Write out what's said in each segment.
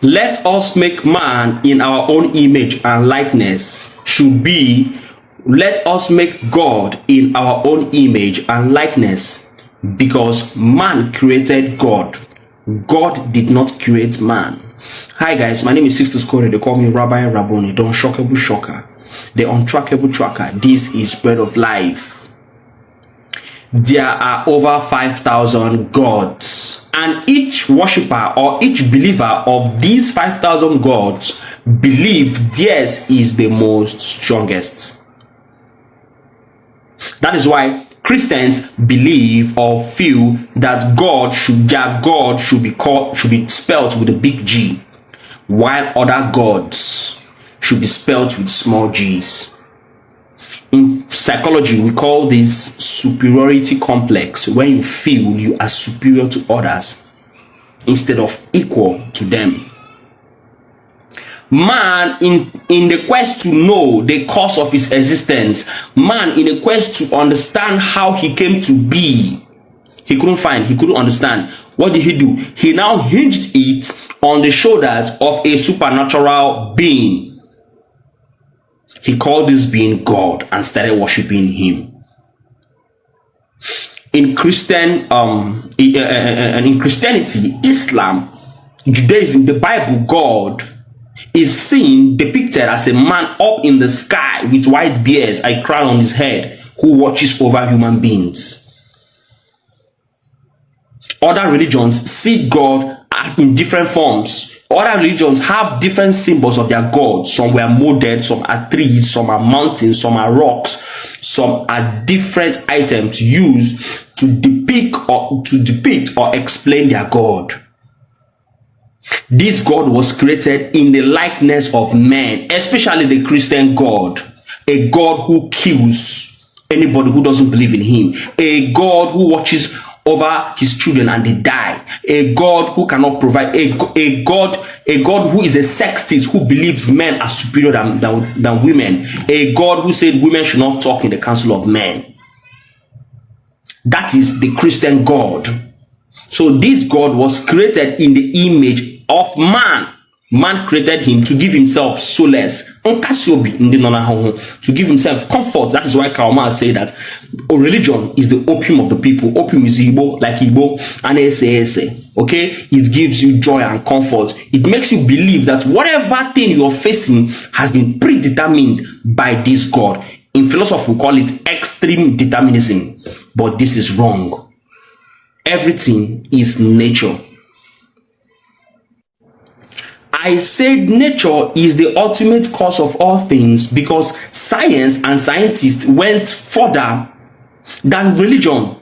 let us make man in our own image and likeness should be, let us make God in our own image and likeness, because man created God. God did not create man. Hi guys, my name is Sixtus Corey. They call me Rabbi Rabboni, the unshockable shocker, the untrackable tracker. This is Bread of Life. There are over 5,000 gods, and each worshipper or each believer of these 5,000 gods believe theirs is the most strongest. That is why Christians believe or feel that their God should be spelled with a big G, while other gods should be spelled with small g's. In psychology, we call this superiority complex, when you feel you are superior to others instead of equal to them. Man, in the quest to know the cause of his existence, man in a quest to understand how he came to be, he couldn't understand. What did he do? He now hinged it on the shoulders of a supernatural being. He called this being God and started worshiping him. In Christianity, Islam, Judaism, the Bible, God is seen depicted as a man up in the sky with white beards, a crown on his head, who watches over human beings. Other religions see God in different forms. Other religions have different symbols of their gods. Some were molded, some are trees, some are mountains, some are rocks, some are different items used to depict or explain their God. This God was created in the likeness of man, especially the Christian God, a God who kills anybody who doesn't believe in him, a God who watches over his children and they die, a God who cannot provide, a God who is a sexist, who believes men are superior than women, a God who said women should not talk in the council of men. That is the Christian God. So this God was created in the image of man. Man created him to give himself solace, to give himself comfort. That is why Karl Marx said that religion is the opium of the people. Opium is Igbo, like Igbo, and Ese. Okay, it gives you joy and comfort. It makes you believe that whatever thing you are facing has been predetermined by this God. In philosophy, we call it extreme determinism, but this is wrong. Everything is nature. I said nature is the ultimate cause of all things because science and scientists went further than religion.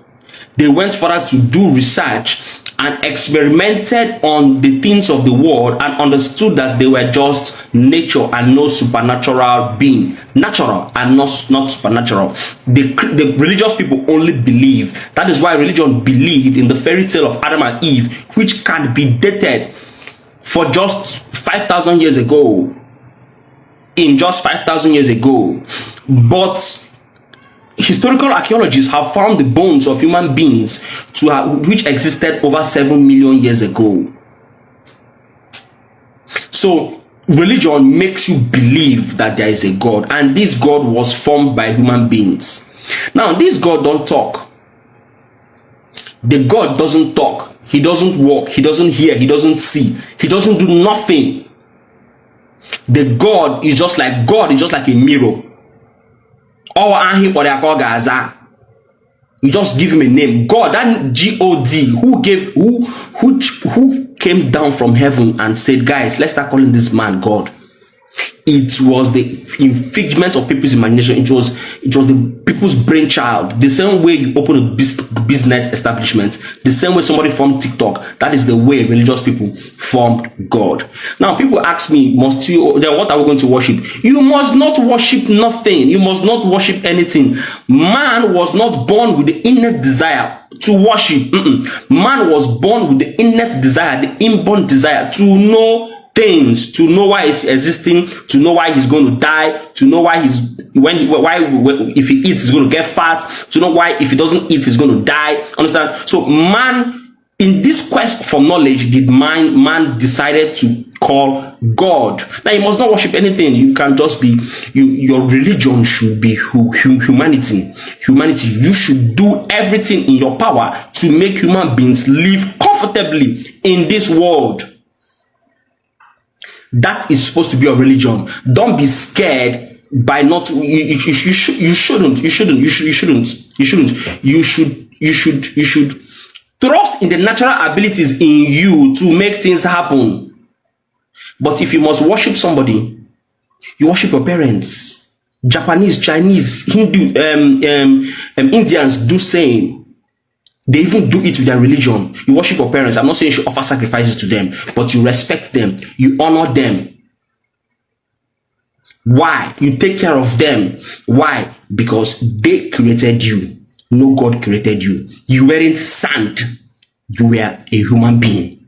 They went further to do research and experimented on the things of the world and understood that they were just nature and no supernatural being. Natural and not supernatural. The religious people only believe. That is why religion believed in the fairy tale of Adam and Eve, which can be dated for just 5,000 years ago. In just 5,000 years ago. But historical archaeologists have found the bones of human beings which existed over 7 million years ago. So religion makes you believe that there is a God, and this God was formed by human beings. Now this God don't talk. The God doesn't talk. He doesn't walk, he doesn't hear, he doesn't see, he doesn't do nothing. The God is just like a mirror. You just give him a name. God, that God, who came down from heaven and said, guys, let's start calling this man God. It was the figment of people's imagination. It was the people's brainchild. The same way you open a business establishment, the same way somebody formed TikTok, that is the way religious people formed God. Now people ask me, what are we going to worship? You must not worship nothing. You must not worship anything. Man was not born with the innate desire to worship. Man was born with the innate desire, the inborn desire to know things, to know why he's existing, to know why he's going to die, to know why if he eats he's going to get fat, to know why if he doesn't eat he's going to die. Understand? So man, in this quest for knowledge, man decided to call God. Now, you must not worship anything. You can just be, your religion should be humanity. Humanity. You should do everything in your power to make human beings live comfortably in this world. That is supposed to be your religion. Don't be scared by not, you shouldn't trust in the natural abilities in you to make things happen. But if you must worship somebody, you worship your parents. Japanese, Chinese, Hindu, Indians do same. They even do it with their religion. You worship your parents. I'm not saying you should offer sacrifices to them, but you respect them. You honor them. Why? You take care of them. Why? Because they created you. No God created you. You weren't sand. You were a human being.